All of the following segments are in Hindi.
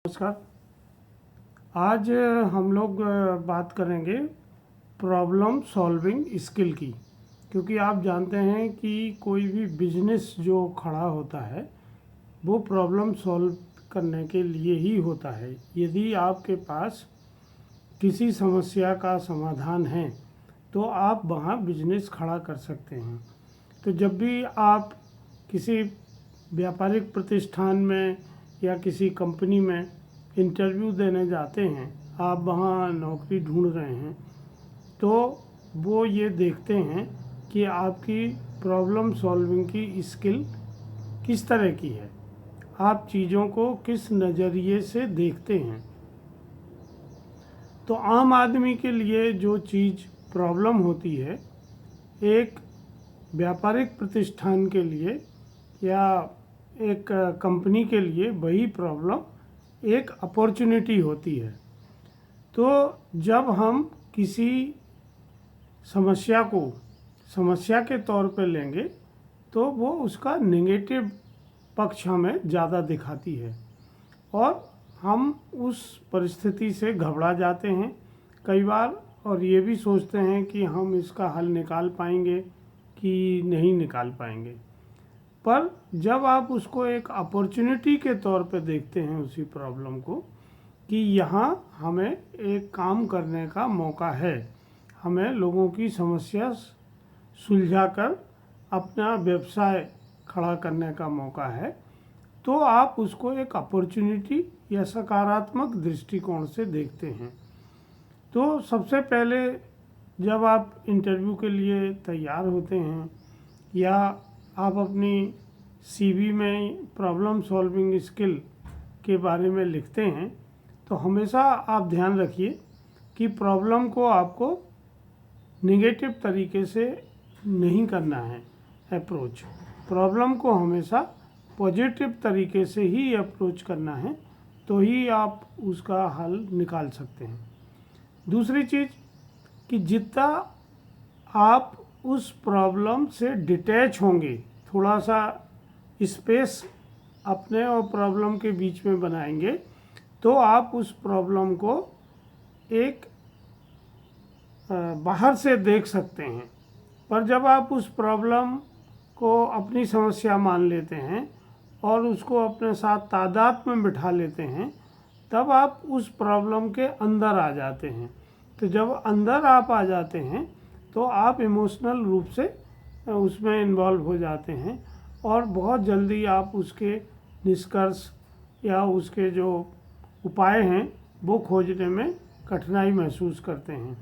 नमस्कार। आज हम लोग बात करेंगे प्रॉब्लम सॉल्विंग स्किल की, क्योंकि आप जानते हैं कि कोई भी बिजनेस जो खड़ा होता है वो प्रॉब्लम सॉल्व करने के लिए ही होता है। यदि आपके पास किसी समस्या का समाधान है तो आप वहाँ बिजनेस खड़ा कर सकते हैं। तो जब भी आप किसी व्यापारिक प्रतिष्ठान में या किसी कंपनी में इंटरव्यू देने जाते हैं, आप वहाँ नौकरी ढूंढ रहे हैं, तो वो ये देखते हैं कि आपकी प्रॉब्लम सॉल्विंग की स्किल किस तरह की है, आप चीज़ों को किस नज़रिए से देखते हैं। तो आम आदमी के लिए जो चीज़ प्रॉब्लम होती है, एक व्यापारिक प्रतिष्ठान के लिए या एक कंपनी के लिए वही प्रॉब्लम एक अपॉर्चुनिटी होती है। तो जब हम किसी समस्या को समस्या के तौर पे लेंगे तो वो उसका नेगेटिव पक्ष हमें ज़्यादा दिखाती है और हम उस परिस्थिति से घबरा जाते हैं कई बार, और ये भी सोचते हैं कि हम इसका हल निकाल पाएंगे कि नहीं निकाल पाएंगे। पर जब आप उसको एक अपॉर्चुनिटी के तौर पे देखते हैं उसी प्रॉब्लम को, कि यहाँ हमें एक काम करने का मौका है, हमें लोगों की समस्या सुलझाकर अपना व्यवसाय खड़ा करने का मौका है, तो आप उसको एक अपॉर्चुनिटी या सकारात्मक दृष्टिकोण से देखते हैं। तो सबसे पहले जब आप इंटरव्यू के लिए तैयार होते हैं या आप अपनी सीवी में प्रॉब्लम सॉल्विंग स्किल के बारे में लिखते हैं, तो हमेशा आप ध्यान रखिए कि प्रॉब्लम को आपको नेगेटिव तरीके से नहीं करना है अप्रोच। प्रॉब्लम को हमेशा पॉजिटिव तरीके से ही अप्रोच करना है, तो ही आप उसका हल निकाल सकते हैं। दूसरी चीज़ कि जितना आप उस प्रॉब्लम से डिटैच होंगे, थोड़ा सा स्पेस अपने और प्रॉब्लम के बीच में बनाएंगे, तो आप उस प्रॉब्लम को एक बाहर से देख सकते हैं। पर जब आप उस प्रॉब्लम को अपनी समस्या मान लेते हैं और उसको अपने साथ तादाद में बिठा लेते हैं, तब आप उस प्रॉब्लम के अंदर आ जाते हैं। तो जब अंदर आप आ जाते हैं तो आप इमोशनल रूप से उसमें इन्वॉल्व हो जाते हैं और बहुत जल्दी आप उसके निष्कर्ष या उसके जो उपाय हैं वो खोजने में कठिनाई महसूस करते हैं।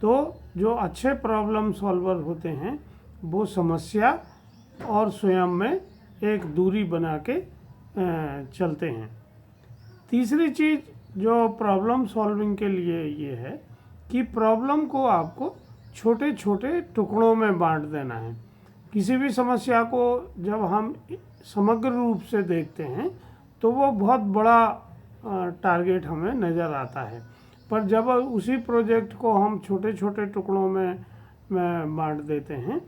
तो जो अच्छे प्रॉब्लम सॉल्वर होते हैं वो समस्या और स्वयं में एक दूरी बना के चलते हैं। तीसरी चीज़ जो प्रॉब्लम सॉल्विंग के लिए ये है कि प्रॉब्लम को आपको छोटे छोटे टुकड़ों में बांट देना है। किसी भी समस्या को जब हम समग्र रूप से देखते हैं तो वो बहुत बड़ा टारगेट हमें नज़र आता है, पर जब उसी प्रोजेक्ट को हम छोटे छोटे टुकड़ों में बांट देते हैं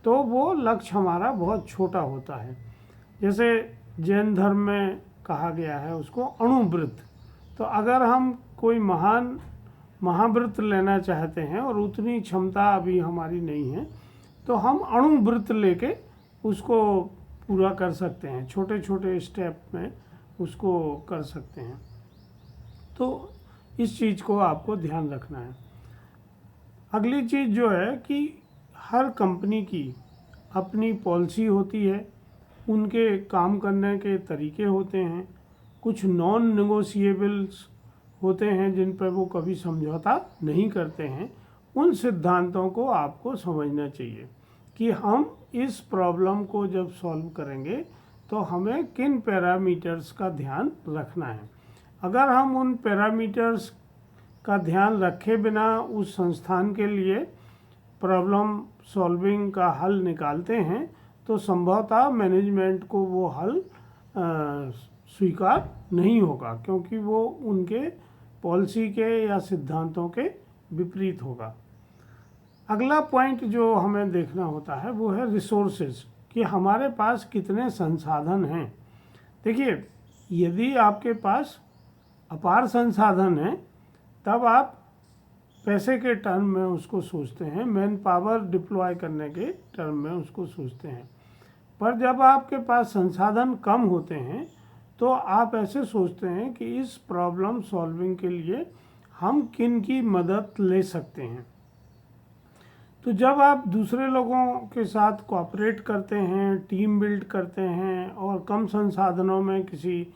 तो वो लक्ष्य हमारा बहुत छोटा होता है। जैसे जैन धर्म में कहा गया है उसको अणुव्रत। तो अगर हम कोई महाव्रत लेना चाहते हैं और उतनी क्षमता अभी हमारी नहीं है, तो हम अणुव्रत लेके उसको पूरा कर सकते हैं, छोटे छोटे स्टेप में उसको कर सकते हैं। तो इस चीज़ को आपको ध्यान रखना है। अगली चीज़ जो है कि हर कंपनी की अपनी पॉलिसी होती है, उनके काम करने के तरीके होते हैं, कुछ नॉन नेगोशिएबल्स होते हैं जिन पर वो कभी समझौता नहीं करते हैं। उन सिद्धांतों को आपको समझना चाहिए कि हम इस प्रॉब्लम को जब सॉल्व करेंगे तो हमें किन पैरामीटर्स का ध्यान रखना है। अगर हम उन पैरामीटर्स का ध्यान रखे बिना उस संस्थान के लिए प्रॉब्लम सॉल्विंग का हल निकालते हैं तो संभवतः मैनेजमेंट को वो हल स्वीकार नहीं होगा, क्योंकि वो उनके पॉलिसी के या सिद्धांतों के विपरीत होगा। अगला पॉइंट जो हमें देखना होता है वो है रिसोर्सेज, कि हमारे पास कितने संसाधन हैं। देखिए, यदि आपके पास अपार संसाधन है, तब आप पैसे के टर्म में उसको सोचते हैं, मैन पावर डिप्लॉय करने के टर्म में उसको सोचते हैं। पर जब आपके पास संसाधन कम होते हैं तो आप ऐसे सोचते हैं कि इस प्रॉब्लम सॉल्विंग के लिए हम किन की मदद ले सकते हैं। तो जब आप दूसरे लोगों के साथ कोऑपरेट करते हैं, टीम बिल्ड करते हैं और कम संसाधनों में किसी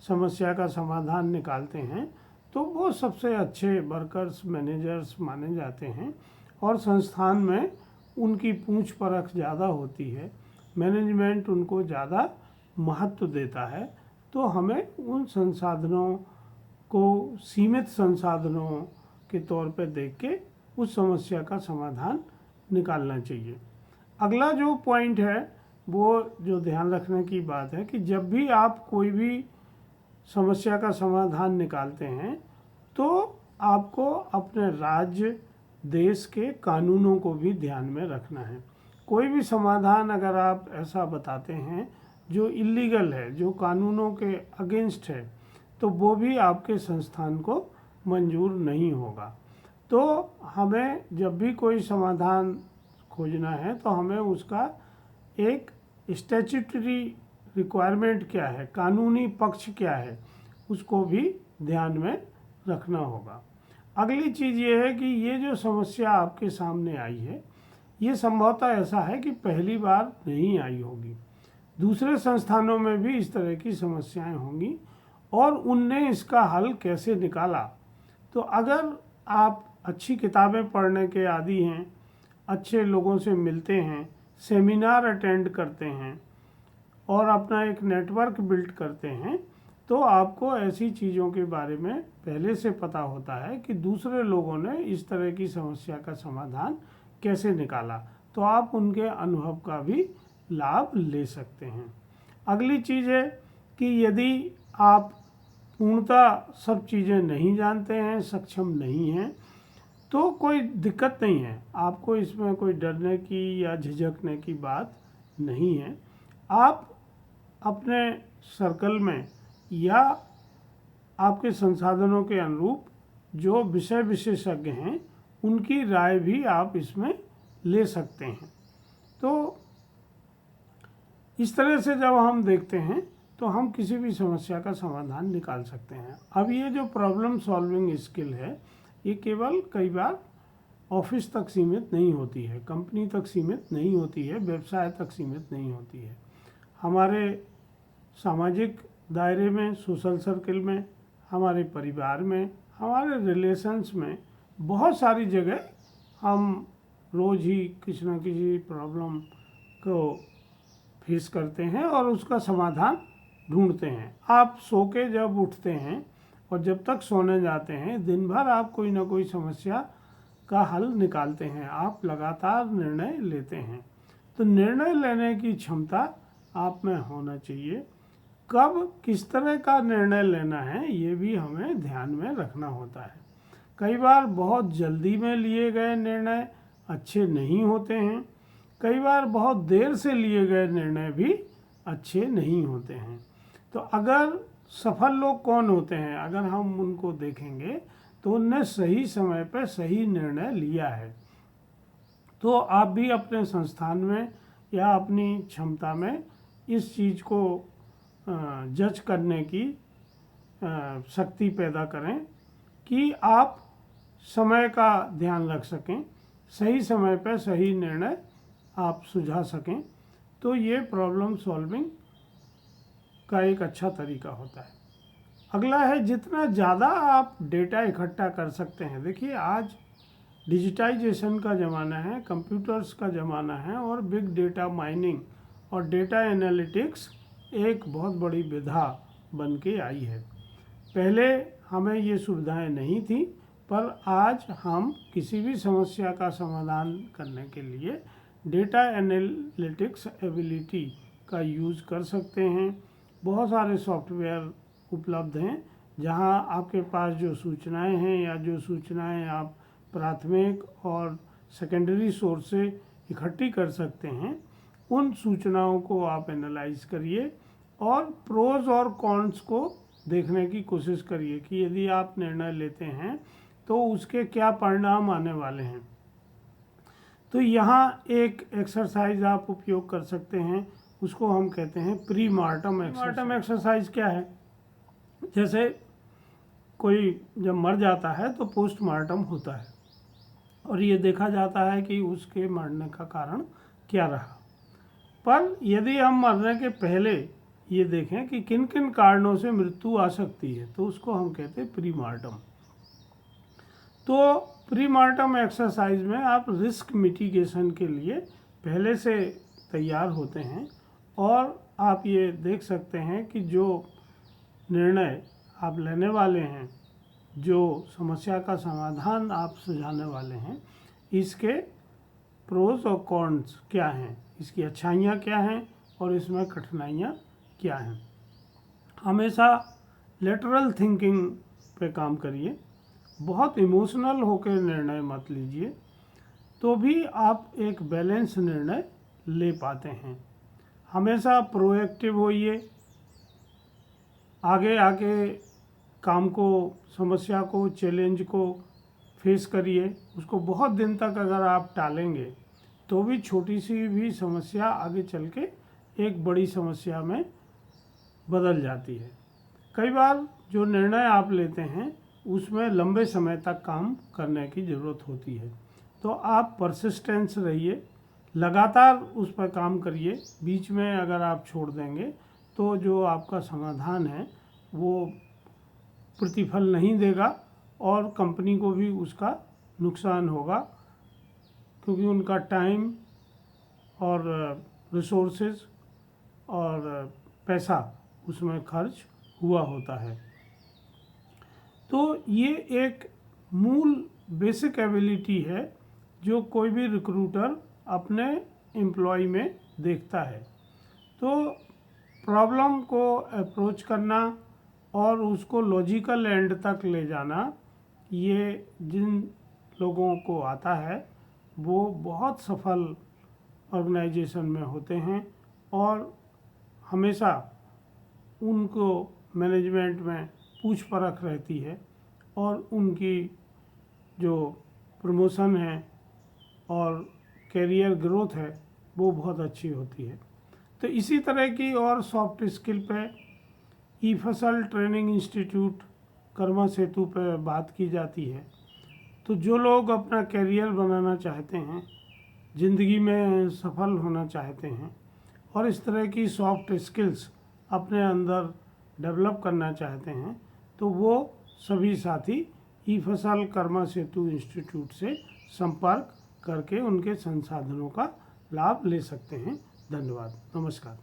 समस्या का समाधान निकालते हैं, तो वो सबसे अच्छे वर्कर्स, मैनेजर्स माने जाते हैं और संस्थान में उनकी पूछ परख ज़्यादा होती है, मैनेजमेंट उनको ज़्यादा महत्व देता है। तो हमें उन संसाधनों को सीमित संसाधनों के तौर पर देख के उस समस्या का समाधान निकालना चाहिए। अगला जो पॉइंट है वो जो ध्यान रखने की बात है कि जब भी आप कोई भी समस्या का समाधान निकालते हैं तो आपको अपने राज्य, देश के कानूनों को भी ध्यान में रखना है। कोई भी समाधान अगर आप ऐसा बताते हैं जो इलीगल है, जो कानूनों के अगेंस्ट है, तो वो भी आपके संस्थान को मंजूर नहीं होगा। तो हमें जब भी कोई समाधान खोजना है तो हमें उसका एक स्टैट्यूटरी रिक्वायरमेंट क्या है, कानूनी पक्ष क्या है, उसको भी ध्यान में रखना होगा। अगली चीज़ ये है कि ये जो समस्या आपके सामने आई है, ये संभवतः ऐसा है कि पहली बार नहीं आई होगी। दूसरे संस्थानों में भी इस तरह की समस्याएं होंगी और उनने इसका हल कैसे निकाला। तो अगर आप अच्छी किताबें पढ़ने के आदी हैं, अच्छे लोगों से मिलते हैं, सेमिनार अटेंड करते हैं और अपना एक नेटवर्क बिल्ड करते हैं, तो आपको ऐसी चीज़ों के बारे में पहले से पता होता है कि दूसरे लोगों ने इस तरह की समस्या का समाधान कैसे निकाला, तो आप उनके अनुभव का भी लाभ ले सकते हैं। अगली चीज़ है कि यदि आप पूर्णतः सब चीज़ें नहीं जानते हैं, सक्षम नहीं हैं, तो कोई दिक्कत नहीं है, आपको इसमें कोई डरने की या झिझकने की बात नहीं है। आप अपने सर्कल में या आपके संसाधनों के अनुरूप जो विषय विशेषज्ञ हैं उनकी राय भी आप इसमें ले सकते हैं। तो इस तरह से जब हम देखते हैं तो हम किसी भी समस्या का समाधान निकाल सकते हैं। अब ये जो प्रॉब्लम सॉल्विंग स्किल है, ये केवल कई बार ऑफिस तक सीमित नहीं होती है, कंपनी तक सीमित नहीं होती है, व्यवसाय तक सीमित नहीं होती है। हमारे सामाजिक दायरे में, सोशल सर्कल में, हमारे परिवार में, हमारे रिलेशंस में, बहुत सारी जगह हम रोज़ ही किसी न किसी प्रॉब्लम को फेस करते हैं और उसका समाधान ढूंढते हैं। आप सो के जब उठते हैं और जब तक सोने जाते हैं, दिन भर आप कोई ना कोई समस्या का हल निकालते हैं, आप लगातार निर्णय लेते हैं। तो निर्णय लेने की क्षमता आप में होना चाहिए। कब किस तरह का निर्णय लेना है ये भी हमें ध्यान में रखना होता है। कई बार बहुत जल्दी में लिए गए निर्णय अच्छे नहीं होते हैं, कई बार बहुत देर से लिए गए निर्णय भी अच्छे नहीं होते हैं। तो अगर सफल लोग कौन होते हैं, अगर हम उनको देखेंगे तो उनने सही समय पर सही निर्णय लिया है। तो आप भी अपने संस्थान में या अपनी क्षमता में इस चीज़ को जज करने की शक्ति पैदा करें कि आप समय का ध्यान रख सकें, सही समय पर सही निर्णय आप सुझा सकें। तो ये प्रॉब्लम सॉल्विंग का एक अच्छा तरीका होता है। अगला है, जितना ज़्यादा आप डेटा इकट्ठा कर सकते हैं। देखिए, आज डिजिटाइजेशन का ज़माना है, कंप्यूटर्स का ज़माना है और बिग डेटा माइनिंग और डेटा एनालिटिक्स एक बहुत बड़ी विधा बन के आई है। पहले हमें ये सुविधाएं नहीं थी, पर आज हम किसी भी समस्या का समाधान करने के लिए डेटा एनालिटिक्स एबिलिटी का यूज़ कर सकते हैं। बहुत सारे सॉफ्टवेयर उपलब्ध हैं जहां आपके पास जो सूचनाएं हैं या जो सूचनाएं आप प्राथमिक और सेकेंडरी सोर्स से इकट्ठी कर सकते हैं, उन सूचनाओं को आप एनालाइज करिए और प्रोज और कॉन्स को देखने की कोशिश करिए कि यदि आप निर्णय लेते हैं तो उसके क्या परिणाम आने वाले हैं। तो यहाँ एक एक्सरसाइज आप उपयोग कर सकते हैं, उसको हम कहते हैं pre mortem exercise. Mortem exercise क्या है? जैसे कोई जब मर जाता है तो पोस्टमार्टम होता है और ये देखा जाता है कि उसके मरने का कारण क्या रहा। पर यदि हम मरने के पहले ये देखें कि किन किन कारणों से मृत्यु आ सकती है तो उसको हम कहते हैं प्री मार्टम। तो प्री मार्टम एक्सरसाइज में आप रिस्क मिटिगेशन के लिए पहले से तैयार होते हैं और आप ये देख सकते हैं कि जो निर्णय आप लेने वाले हैं, जो समस्या का समाधान आप सुझाने वाले हैं, इसके प्रोज और कॉन्स क्या हैं, इसकी अच्छाइयाँ क्या हैं और इसमें कठिनाइयाँ क्या हैं। हमेशा लेटरल थिंकिंग पे काम करिए, बहुत इमोशनल होकर निर्णय मत लीजिए, तो भी आप एक बैलेंस निर्णय ले पाते हैं। हमेशा प्रोएक्टिव होइए, आगे आके काम को, समस्या को, चैलेंज को फेस करिए। उसको बहुत दिन तक अगर आप टालेंगे तो भी छोटी सी भी समस्या आगे चल के एक बड़ी समस्या में बदल जाती है। कई बार जो निर्णय आप लेते हैं उसमें लंबे समय तक काम करने की ज़रूरत होती है, तो आप परसिस्टेंस रहिए, लगातार उस पर काम करिए। बीच में अगर आप छोड़ देंगे तो जो आपका समाधान है वो प्रतिफल नहीं देगा और कंपनी को भी उसका नुकसान होगा, क्योंकि उनका टाइम और रिसोर्सेज और पैसा उसमें खर्च हुआ होता है। तो ये एक मूल बेसिक एबिलिटी है जो कोई भी रिक्रूटर अपने एम्प्लॉय में देखता है। तो प्रॉब्लम को अप्रोच करना और उसको लॉजिकल एंड तक ले जाना, ये जिन लोगों को आता है वो बहुत सफल ऑर्गेनाइजेशन में होते हैं और हमेशा उनको मैनेजमेंट में पूछ परख रहती है और उनकी जो प्रमोशन है और कैरियर ग्रोथ है वो बहुत अच्छी होती है। तो इसी तरह की और सॉफ्ट स्किल पे ई-फसल ट्रेनिंग इंस्टीट्यूट कर्मा सेतु पे बात की जाती है। तो जो लोग अपना कैरियर बनाना चाहते हैं, ज़िंदगी में सफल होना चाहते हैं और इस तरह की सॉफ्ट स्किल्स अपने अंदर डेवलप करना चाहते हैं, तो वो सभी साथी ई-फसल कर्मा सेतु इंस्टीट्यूट से संपर्क करके उनके संसाधनों का लाभ ले सकते हैं। धन्यवाद, नमस्कार।